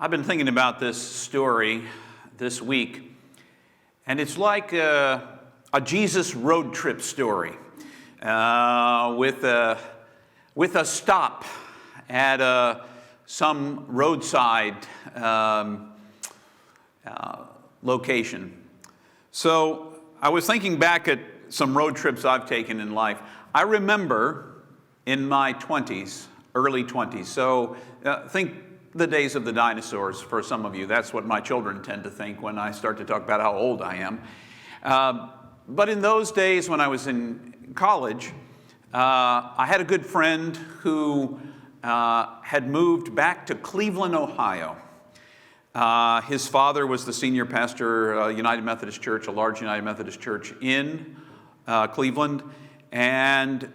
I've been thinking about this story this week, and it's like a Jesus road trip story with a stop at some roadside location. So I was thinking back at some road trips I've taken in life. I remember in my 20s, early 20s, so think the days of the dinosaurs for some of you. That's what my children tend to think when I start to talk about how old I am. But in those days when I was in college, I had a good friend who had moved back to Cleveland, Ohio. His father was the senior pastor, United Methodist Church, a large United Methodist church in Cleveland. And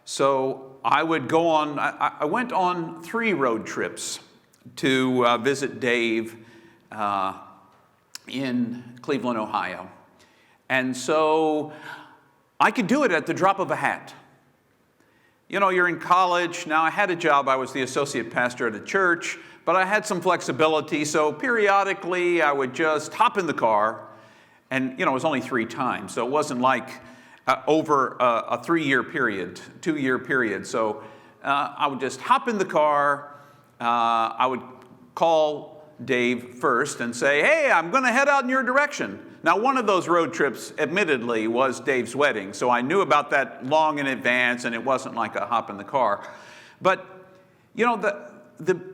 so I would go on, I went on 3 road trips to visit Dave in Cleveland, Ohio. And so I could do it at the drop of a hat. You know, you're in college. Now, I had a job. I was the associate pastor at a church, but I had some flexibility. So periodically, I would just hop in the car. And, you know, it was only 3 times. So it wasn't like over a 3-year period, 2-year period. So I would just hop in the car. I would call Dave first and say, hey, I'm going to head out in your direction. Now, one of those road trips, admittedly, was Dave's wedding. So I knew about that long in advance, and it wasn't like a hop in the car. But, you know,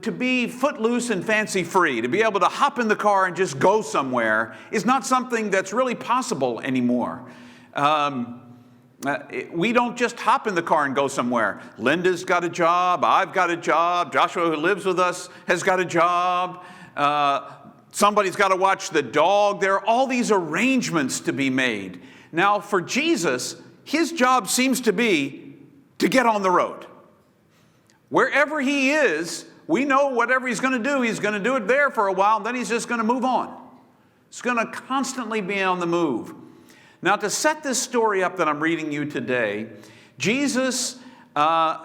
to be footloose and fancy-free, to be able to hop in the car and just go somewhere is not something that's really possible anymore. We don't just hop in the car and go somewhere. Linda's got a job. I've got a job. Joshua, who lives with us, has got a job. Somebody's got to watch the dog. There are all these arrangements to be made. Now, for Jesus, his job seems to be to get on the road. Wherever he is, we know whatever he's going to do it there for a while, and then he's just going to move on. He's going to constantly be on the move. Now, to set this story up that I'm reading you today, Jesus has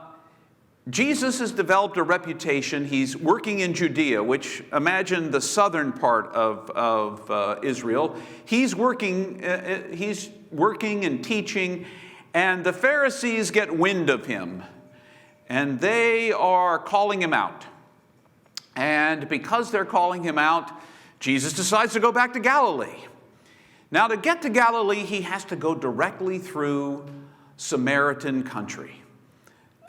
developed a reputation. He's working in Judea, which, imagine the southern part of Israel. He's working and teaching, and the Pharisees get wind of him, and they are calling him out. And because they're calling him out, Jesus decides to go back to Galilee. Now, to get to Galilee, he has to go directly through Samaritan country.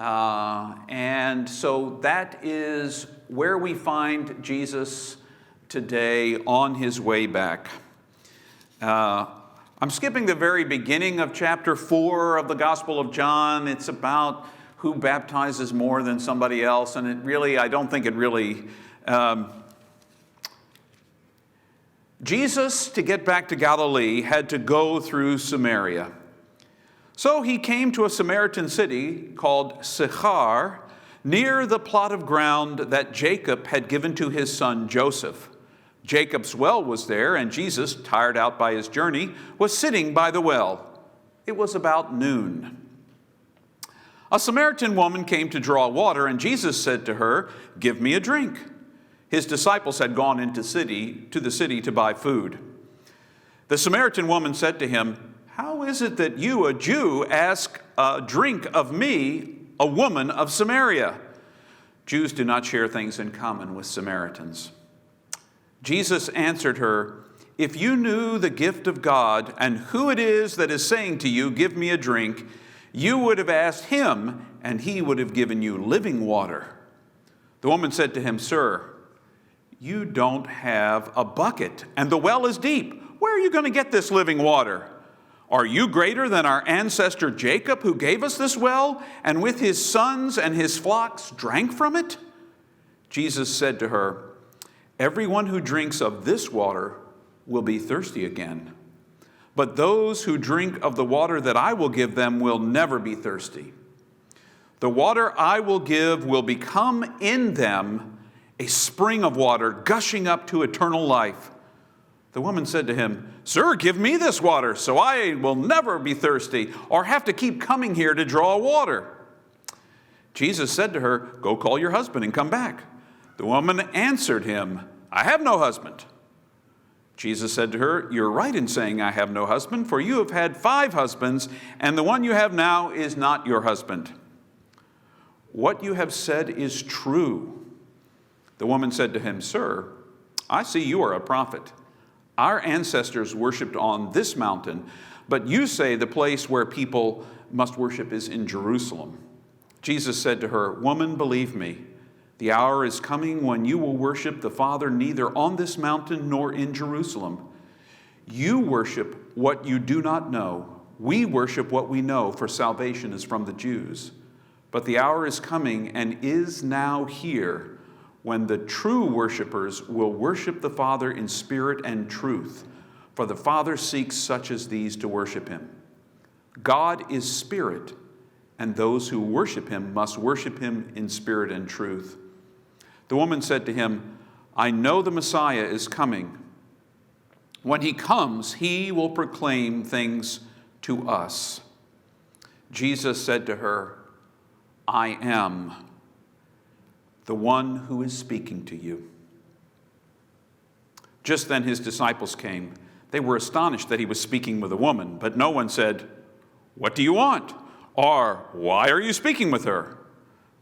And so that is where we find Jesus today on his way back. I'm skipping the very beginning of chapter 4 of the Gospel of John. It's about who baptizes more than somebody else, and I don't think it really... Jesus, to get back to Galilee, had to go through Samaria. So he came to a Samaritan city called Sychar, near the plot of ground that Jacob had given to his son Joseph. Jacob's well was there, and Jesus, tired out by his journey, was sitting by the well. It was about noon. A Samaritan woman came to draw water, and Jesus said to her, "Give me a drink." His disciples had gone into the city to buy food. The Samaritan woman said to him, "How is it that you, a Jew, ask a drink of me, a woman of Samaria?" Jews do not share things in common with Samaritans. Jesus answered her, "If you knew the gift of God and who it is that is saying to you, 'Give me a drink,' you would have asked him, and he would have given you living water." The woman said to him, "Sir, you don't have a bucket, and the well is deep. Where are you going to get this living water? Are you greater than our ancestor Jacob, who gave us this well, and with his sons and his flocks drank from it?" Jesus said to her, "Everyone who drinks of this water will be thirsty again. But those who drink of the water that I will give them will never be thirsty. The water I will give will become in them a spring of water gushing up to eternal life." The woman said to him, "Sir, give me this water so I will never be thirsty or have to keep coming here to draw water." Jesus said to her, "Go call your husband and come back." The The woman answered him, I have no husband. Jesus said to her, You're right in saying I have no husband, for you have had 5 husbands, and the one you have now is not your husband. What you have said is true. The woman said to him, Sir, I see you are a prophet. Our ancestors worshipped on this mountain, but you say the place where people must worship is in Jerusalem. Jesus said to her, Woman, believe me, the hour is coming when you will worship the Father neither on this mountain nor in Jerusalem. You worship what you do not know. We worship what we know, for salvation is from the Jews. But the hour is coming and is now here when the true worshipers will worship the Father in spirit and truth, for the Father seeks such as these to worship him. God is spirit, and those who worship him must worship him in spirit and truth. The woman said to him, I know the Messiah is coming. When he comes, he will proclaim things to us. Jesus said to her, I am the one who is speaking to you. Just then his disciples came. They were astonished that he was speaking with a woman, but no one said, What do you want? Or, why are you speaking with her?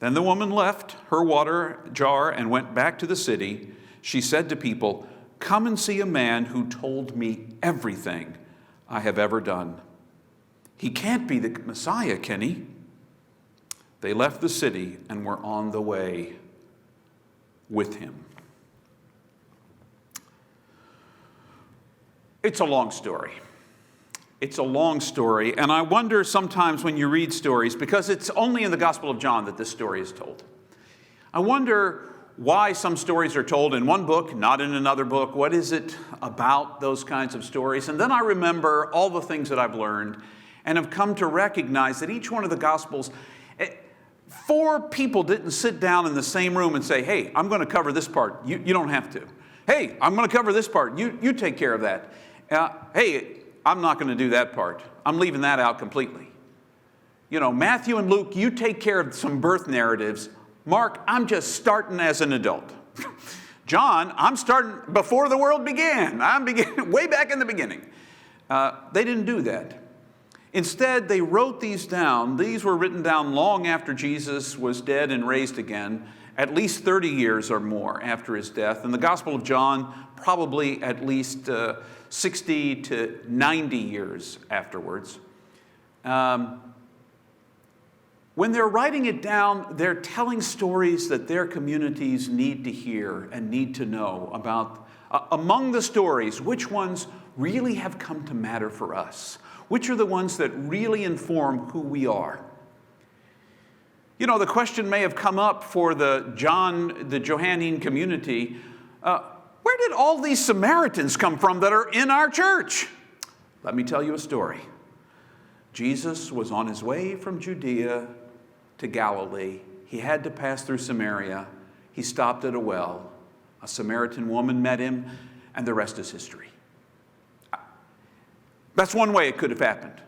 Then the woman left her water jar and went back to the city. She said to people, Come and see a man who told me everything I have ever done. He can't be the Messiah, can he? They left the city and were on the way with him. It's a long story. It's a long story, and I wonder sometimes when you read stories, because it's only in the Gospel of John that this story is told. I wonder why some stories are told in one book, not in another book. What is it about those kinds of stories? And then I remember all the things that I've learned and have come to recognize that each one of the Gospels, 4 people didn't sit down in the same room and say, hey, I'm going to cover this part. You don't have to. Hey, I'm going to cover this part. You take care of that. Hey, I'm not going to do that part. I'm leaving that out completely. You know, Matthew and Luke, you take care of some birth narratives. Mark, I'm just starting as an adult. John, I'm starting before the world began. I'm beginning way back in the beginning. They didn't do that. Instead, they wrote these down. These were written down long after Jesus was dead and raised again, at least 30 years or more after his death. And the Gospel of John, probably at least 60 to 90 years afterwards. When they're writing it down, they're telling stories that their communities need to hear and need to know about. Among the stories, which ones really have come to matter for us? Which are the ones that really inform who we are? You know, the question may have come up for the Johannine community, where did all these Samaritans come from that are in our church? Let me tell you a story. Jesus was on his way from Judea to Galilee. He had to pass through Samaria. He stopped at a well. A Samaritan woman met him, and the rest is history. That's one way it could have happened.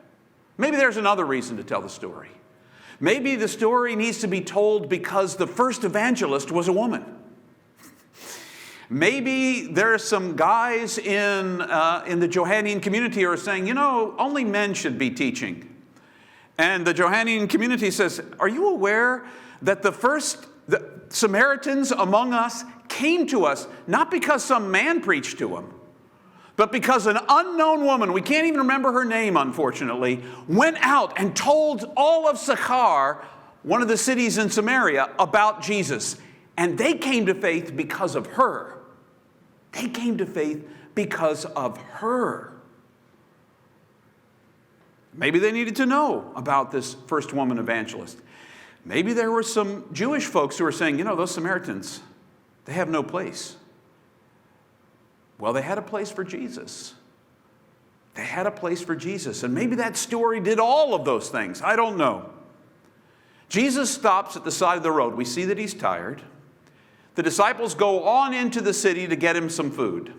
Maybe there's another reason to tell the story. Maybe the story needs to be told because the first evangelist was a woman. Maybe there are some guys in the Johannine community who are saying, you know, only men should be teaching. And the Johannine community says, are you aware that the Samaritans among us came to us not because some man preached to them, but because an unknown woman, we can't even remember her name, unfortunately, went out and told all of Sychar, one of the cities in Samaria, about Jesus. And they came to faith because of her. They came to faith because of her. Maybe they needed to know about this first woman evangelist. Maybe there were some Jewish folks who were saying, you know, those Samaritans, they have no place. Well, they had a place for Jesus. They had a place for Jesus. And maybe that story did all of those things. I don't know. Jesus stops at the side of the road. We see that he's tired. The disciples go on into the city to get him some food.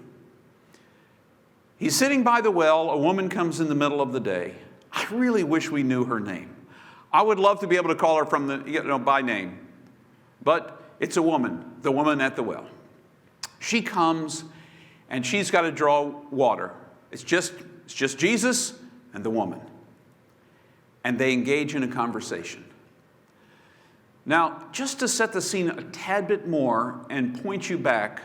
He's sitting by the well. A woman comes in the middle of the day. I really wish we knew her name. I would love to be able to call her by name. But It's a woman, the woman at the well. She comes and she's got to draw water. It's just Jesus and the woman. And they engage in a conversation. Now, just to set the scene a tad bit more and point you back,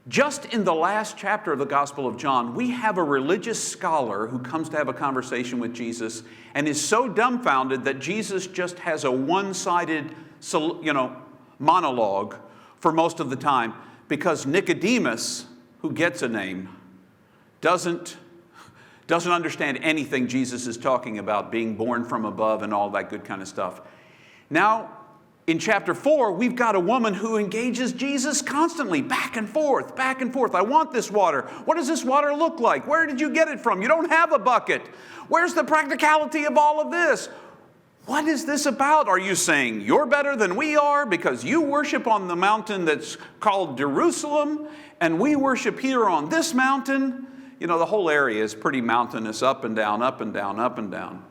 just in the last chapter of the Gospel of John, we have a religious scholar who comes to have a conversation with Jesus and is so dumbfounded that Jesus just has a one-sided, monologue for most of the time, because Nicodemus, who gets a name, doesn't understand anything Jesus is talking about, being born from above and all that good kind of stuff. Now, in chapter 4, we've got a woman who engages Jesus constantly, back and forth, back and forth. I want this water. What does this water look like? Where did you get it from? You don't have a bucket. Where's the practicality of all of this? What is this about? Are you saying you're better than we are because you worship on the mountain that's called Jerusalem and we worship here on this mountain? You know, the whole area is pretty mountainous, up and down, up and down, up and down.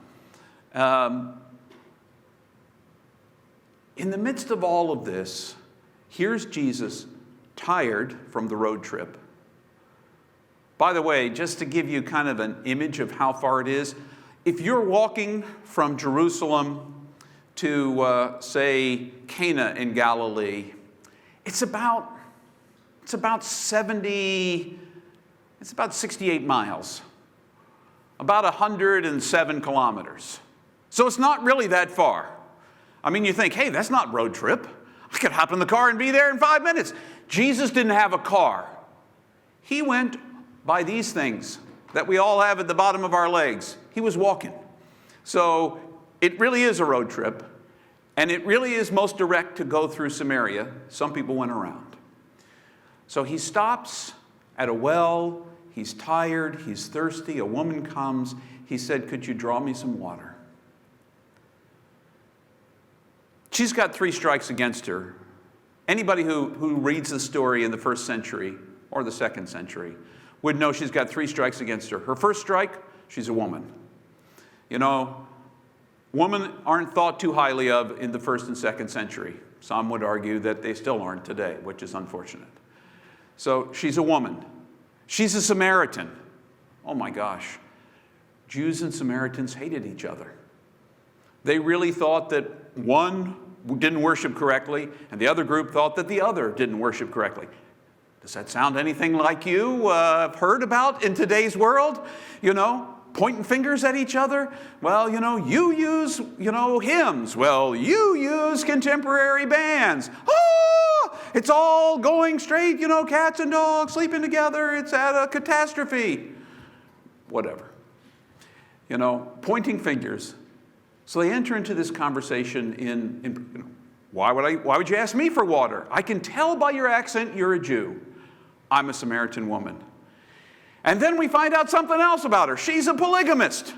In the midst of all of this, here's Jesus, tired from the road trip. By the way, just to give you kind of an image of how far it is, if you're walking from Jerusalem to, say, Cana in Galilee, it's about 68 miles, about 107 kilometers. So it's not really that far. I mean, you think, hey, that's not road trip. I could hop in the car and be there in 5 minutes. Jesus didn't have a car. He went by these things that we all have at the bottom of our legs. He was walking. So it really is a road trip, and it really is most direct to go through Samaria. Some people went around. So he stops at a well. He's tired. He's thirsty. A woman comes. He said, could you draw me some water? She's got 3 strikes against her. Anybody who reads the story in the 1st century or the 2nd century would know she's got 3 strikes against her. Her first strike, she's a woman. You know, women aren't thought too highly of in the 1st and 2nd century. Some would argue that they still aren't today, which is unfortunate. So she's a woman. She's a Samaritan. Oh my gosh. Jews and Samaritans hated each other. They really thought that one didn't worship correctly, and the other group thought that the other didn't worship correctly. Does that sound anything like you have heard about in today's world? You know, pointing fingers at each other? Well, you use, hymns. Well, you use contemporary bands. It's all going straight, cats and dogs sleeping together. It's at a catastrophe. Whatever. Pointing fingers. So they enter into this conversation in why would you ask me for water? I can tell by your accent you're a Jew. I'm a Samaritan woman. And then we find out something else about her. She's a polygamist.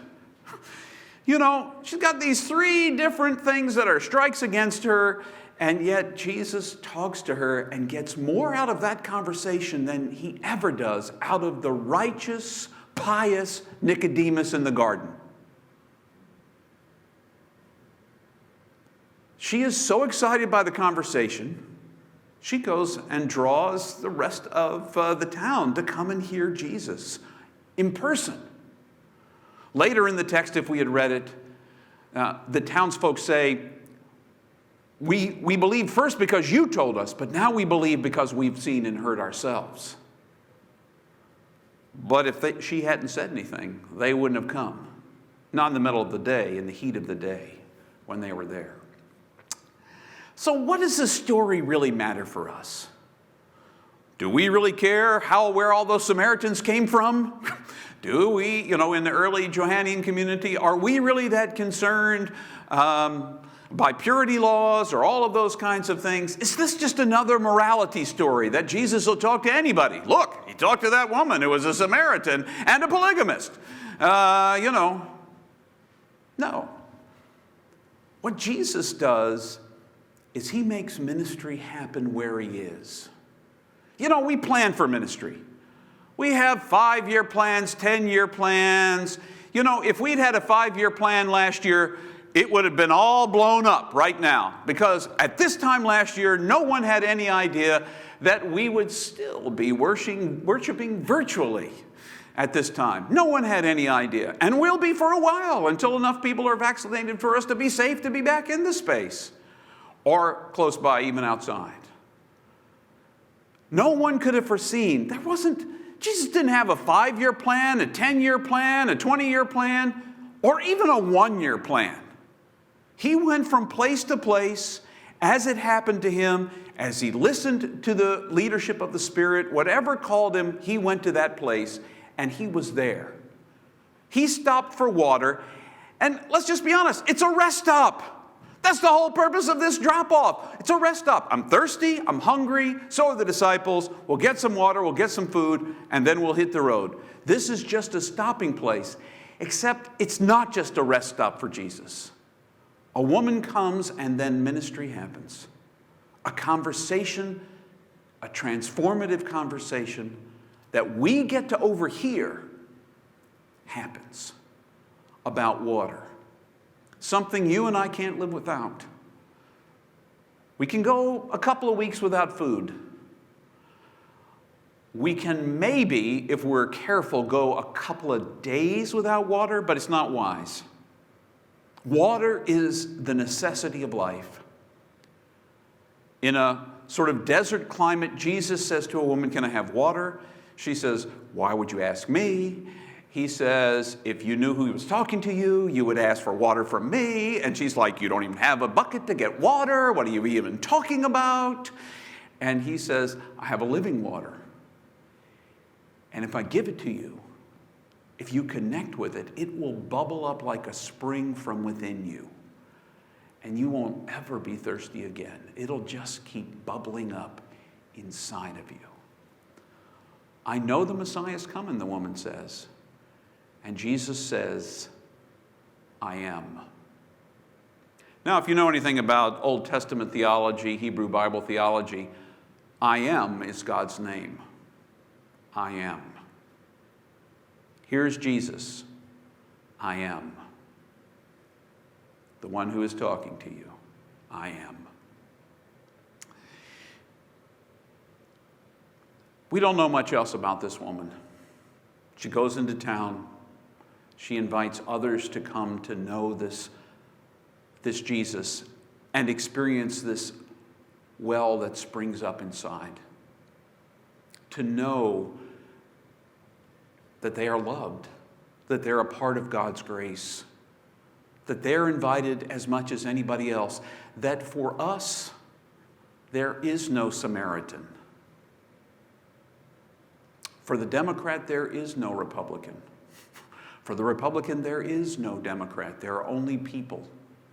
She's got these 3 different things that are strikes against her, and yet Jesus talks to her and gets more out of that conversation than he ever does out of the righteous, pious Nicodemus in the garden. She is so excited by the conversation, she goes and draws the rest of the town to come and hear Jesus in person. Later in the text, if we had read it, the townsfolk say, we believed first because you told us, but now we believe because we've seen and heard ourselves. But if she hadn't said anything, they wouldn't have come. Not in the middle of the day, in the heat of the day, when they were there. So what does this story really matter for us? Do we really care where all those Samaritans came from? Do we, in the early Johannine community, are we really that concerned by purity laws or all of those kinds of things? Is this just another morality story that Jesus will talk to anybody? Look, he talked to that woman who was a Samaritan and a polygamist. No. What Jesus does is he makes ministry happen where he is. We plan for ministry. We have 5-year plans, 10-year plans. If we'd had a 5-year plan last year, it would have been all blown up right now, because at this time last year, no one had any idea that we would still be worshiping virtually at this time. No one had any idea. And will be for a while, until enough people are vaccinated for us to be safe to be back in the space, or close by, even outside. No one could have foreseen. Jesus didn't have a 5-year plan, a 10-year plan, a 20-year plan, or even a 1-year plan. He went from place to place as it happened to him, as he listened to the leadership of the Spirit. Whatever called him, he went to that place, and he was there. He stopped for water, and let's just be honest, it's a rest stop. That's the whole purpose of this drop-off. It's a rest stop. I'm thirsty, I'm hungry, so are the disciples. We'll get some water, we'll get some food, and then we'll hit the road. This is just a stopping place, except it's not just a rest stop for Jesus. A woman comes, and then ministry happens. A conversation, a transformative conversation that we get to overhear happens about water. Something you and I can't live without. We can go a couple of weeks without food. We can maybe, if we're careful, go a couple of days without water, but it's not wise. Water is the necessity of life. In a sort of desert climate, Jesus says to a woman, "Can I have water?" She says, "Why would you ask me?" He says, "If you knew who he was talking to you, you would ask for water from me." And she's like, "You don't even have a bucket to get water. What are you even talking about?" And he says, "I have a living water. And if I give it to you, if you connect with it, it will bubble up like a spring from within you. And you won't ever be thirsty again. It'll just keep bubbling up inside of you." "I know the Messiah's coming," the woman says. And Jesus says, "I am." Now, if you know anything about Old Testament theology, Hebrew Bible theology, I am is God's name. I am. Here's Jesus. I am. The one who is talking to you. I am. We don't know much else about this woman. She goes into town. She invites others to come to know this Jesus and experience this well that springs up inside. To know that they are loved, that they're a part of God's grace, that they're invited as much as anybody else, that for us, there is no Samaritan. For the Democrat, there is no Republican. For the Republican, there is no Democrat. There are only people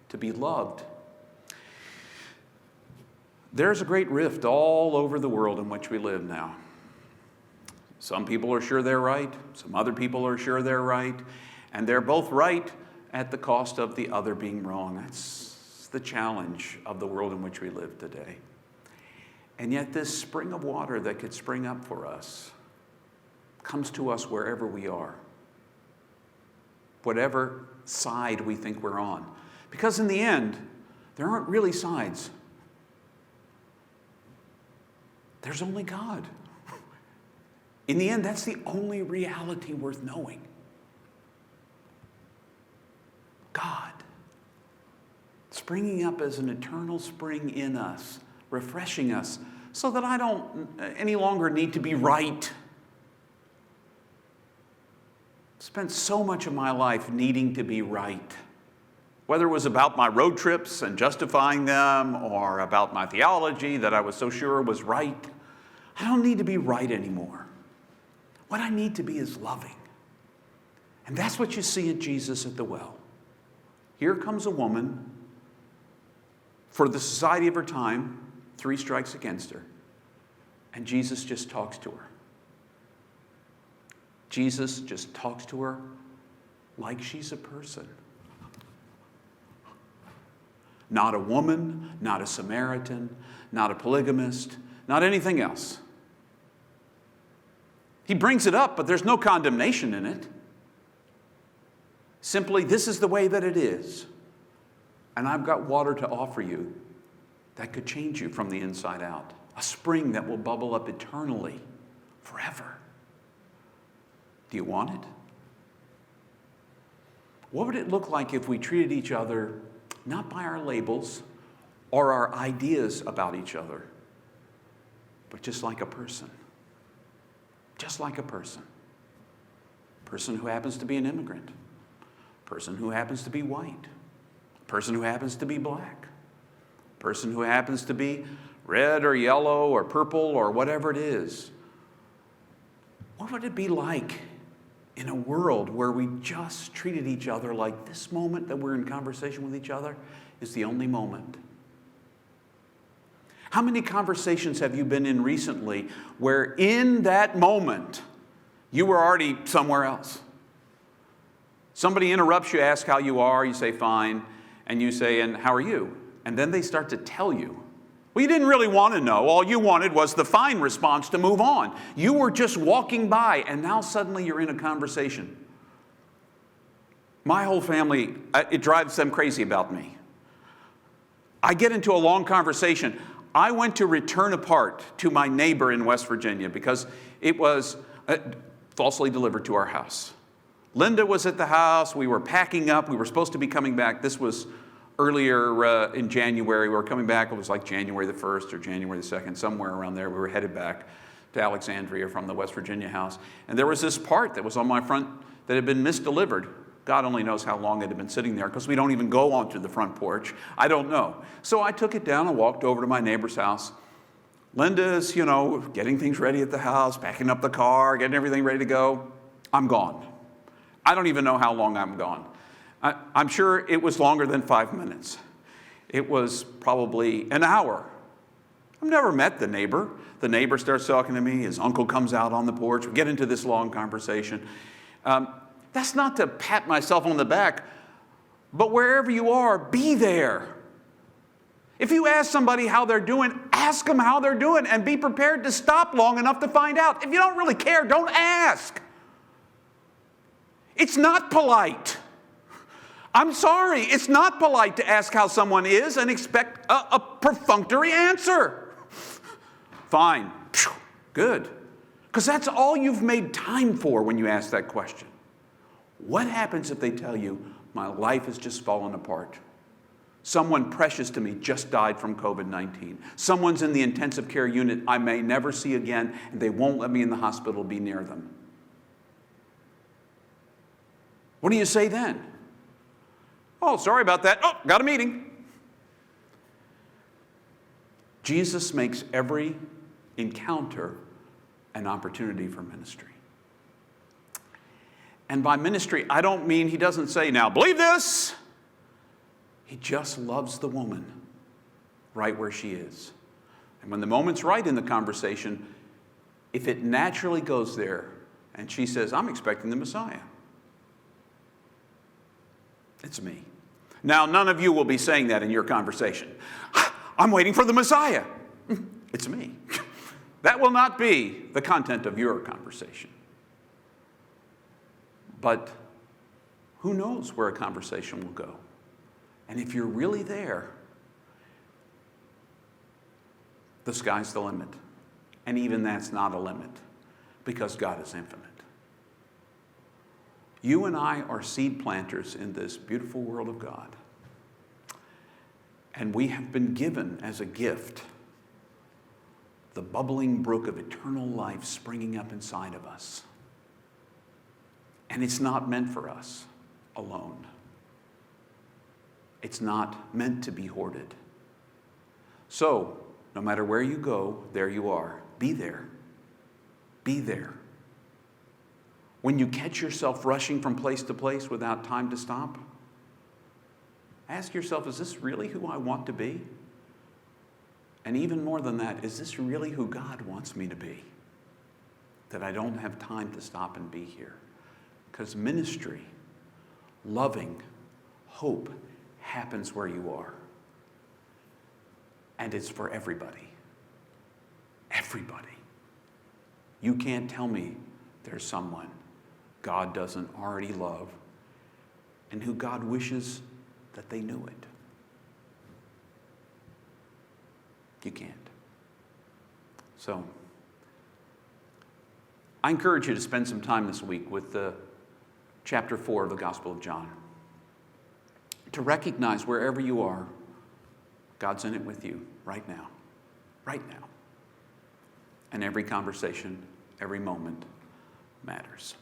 to be loved. There's a great rift all over the world in which we live now. Some people are sure they're right. Some other people are sure they're right. And they're both right at the cost of the other being wrong. That's the challenge of the world in which we live today. And yet this spring of water that could spring up for us comes to us wherever we are, whatever side we think we're on. Because in the end, there aren't really sides. There's only God. In the end, that's the only reality worth knowing. God, springing up as an eternal spring in us, refreshing us, so that I don't any longer need to be right. Spent so much of my life needing to be right. Whether it was about my road trips and justifying them, or about my theology that I was so sure was right. I don't need to be right anymore. What I need to be is loving. And that's what you see at Jesus at the well. Here comes a woman, for the society of her time, 3 strikes against her. And Jesus just talks to her. Jesus just talks to her like she's a person. Not a woman, not a Samaritan, not a polygamist, not anything else. He brings it up, but there's no condemnation in it. Simply, this is the way that it is. And I've got water to offer you that could change you from the inside out. A spring that will bubble up eternally, forever. Do you want it? What would it look like if we treated each other not by our labels or our ideas about each other, but just like a person? Just like a person. Person who happens to be an immigrant. Person who happens to be white. Person who happens to be black. Person who happens to be red or yellow or purple or whatever it is. What would it be like in a world where we just treated each other like this moment that we're in conversation with each other is the only moment? How many conversations have you been in recently where in that moment you were already somewhere else? Somebody interrupts you, asks how you are, you say fine, and you say, and how are you? And then they start to tell you. Well, you didn't really want to know. All you wanted was the fine response to move on. You were just walking by, and now suddenly you're in a conversation. My whole family, it drives them crazy about me. I get into a long conversation. I went to return a part to my neighbor in West Virginia because it was falsely delivered to our house. Linda was at the house. We were packing up. We were supposed to be coming back. This was earlier in January. We were coming back. It was like January the 1st or January the 2nd, somewhere around there. We were headed back to Alexandria from the West Virginia house. And there was this part that was on my front that had been misdelivered. God only knows how long it had been sitting there because we don't even go onto the front porch. I don't know. So I took it down and walked over to my neighbor's house. Linda's, getting things ready at the house, packing up the car, getting everything ready to go. I'm gone. I don't even know how long I'm gone. I'm sure it was longer than 5 minutes. It was probably an hour. I've never met the neighbor. The neighbor starts talking to me. His uncle comes out on the porch. We get into this long conversation. That's not to pat myself on the back, but wherever you are, be there. If you ask somebody how they're doing, ask them how they're doing and be prepared to stop long enough to find out. If you don't really care, don't ask. It's not polite. I'm sorry, it's not polite to ask how someone is and expect a perfunctory answer. Fine, good. Because that's all you've made time for when you ask that question. What happens if they tell you, my life has just fallen apart? Someone precious to me just died from COVID-19. Someone's in the intensive care unit I may never see again, and they won't let me in the hospital be near them. What do you say then? Oh, sorry about that. Oh, got a meeting. Jesus makes every encounter an opportunity for ministry. And by ministry, I don't mean he doesn't say, now believe this. He just loves the woman right where she is. And when the moment's right in the conversation, if it naturally goes there and she says, I'm expecting the Messiah. It's me. Now, none of you will be saying that in your conversation. I'm waiting for the Messiah. It's me. That will not be the content of your conversation. But who knows where a conversation will go? And if you're really there, the sky's the limit. And even that's not a limit because God is infinite. You and I are seed planters in this beautiful world of God. And we have been given as a gift the bubbling brook of eternal life springing up inside of us. And it's not meant for us alone. It's not meant to be hoarded. So, no matter where you go, there you are. Be there. Be there. When you catch yourself rushing from place to place without time to stop, ask yourself, is this really who I want to be? And even more than that, is this really who God wants me to be? That I don't have time to stop and be here. Because ministry, loving, hope happens where you are. And it's for everybody. Everybody. You can't tell me there's someone God doesn't already love and who God wishes that they knew it. You can't. So, I encourage you to spend some time this week with chapter 4 of the Gospel of John. To recognize wherever you are, God's in it with you right now. Right now. And every conversation, every moment matters.